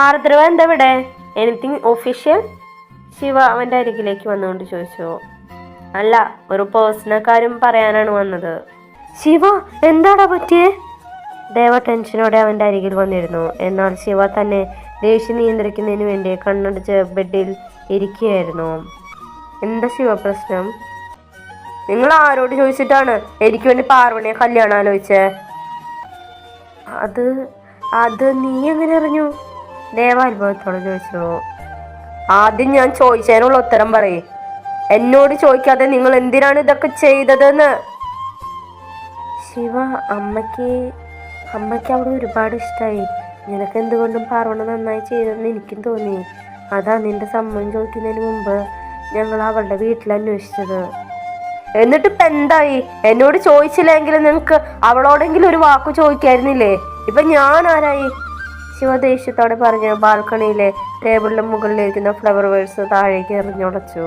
ആർദ്രവ എന്താ ഇവിടെ? Anything official? Shiva അവന്റെ അരികിലേക്ക് വന്നുകൊണ്ട് ചോദിച്ചു. അല്ല, ഒരു പേഴ്സണൽ കാര്യം പറയാനാണ് വന്നത്. ശിവ, എന്താടാ പറ്റിയേ? ദേവ ടെൻഷനോടെ അവന്റെ അരികിൽ വന്നിരുന്നു. എന്നാൽ ശിവ തന്നെ ദേഷ്യം നിയന്ത്രിക്കുന്നതിന് വേണ്ടി കണ്ണടച്ച് ബെഡിൽ ഇരിക്കുകയായിരുന്നു. എന്താ ശിവ പ്രശ്നം? നിങ്ങൾ ആരോട് ചോദിച്ചിട്ടാണ് എനിക്ക് വേണ്ടി പാർവണിയെ കല്യാണം ആലോചിച്ചേ? അത് അത് നീ എങ്ങനെ അറിഞ്ഞു? ദേവ അത്ഭുതത്തോടെ ചോദിച്ചു. ആദ്യം ഞാൻ ചോദിച്ചതിനുള്ള ഉത്തരം പറയേ. എന്നോട് ചോദിക്കാതെ നിങ്ങൾ എന്തിനാണ് ഇതൊക്കെ ചെയ്തതെന്ന്. ശിവ, അമ്മയ്ക്ക് അവിടെ ഒരുപാട് ഇഷ്ടമായി. നിനക്ക് എന്തുകൊണ്ടും പാർവണ നന്നായി ചെയ്തെന്ന് എനിക്കും തോന്നി. അതാ നിന്റെ സമ്മതം ചോദിക്കുന്നതിന് മുമ്പ് ഞങ്ങൾ അവളുടെ വീട്ടിൽ അന്വേഷിച്ചത്. എന്നിട്ട് ഇപ്പം എന്തായി? എന്നോട് ചോദിച്ചില്ലെങ്കിൽ നിങ്ങൾക്ക് അവളോടെങ്കിലും ഒരു വാക്ക് ചോദിക്കായിരുന്നില്ലേ? ഇപ്പൊ ഞാൻ ആരായി? ശിവ ദേഷ്യത്തോടെ പറഞ്ഞു ബാൽക്കണിയിലെ ടേബിളിന്റെ മുകളിലിരിക്കുന്ന ഫ്ലവർ വേഴ്സ് താഴേക്ക് എറിഞ്ഞുടച്ചു.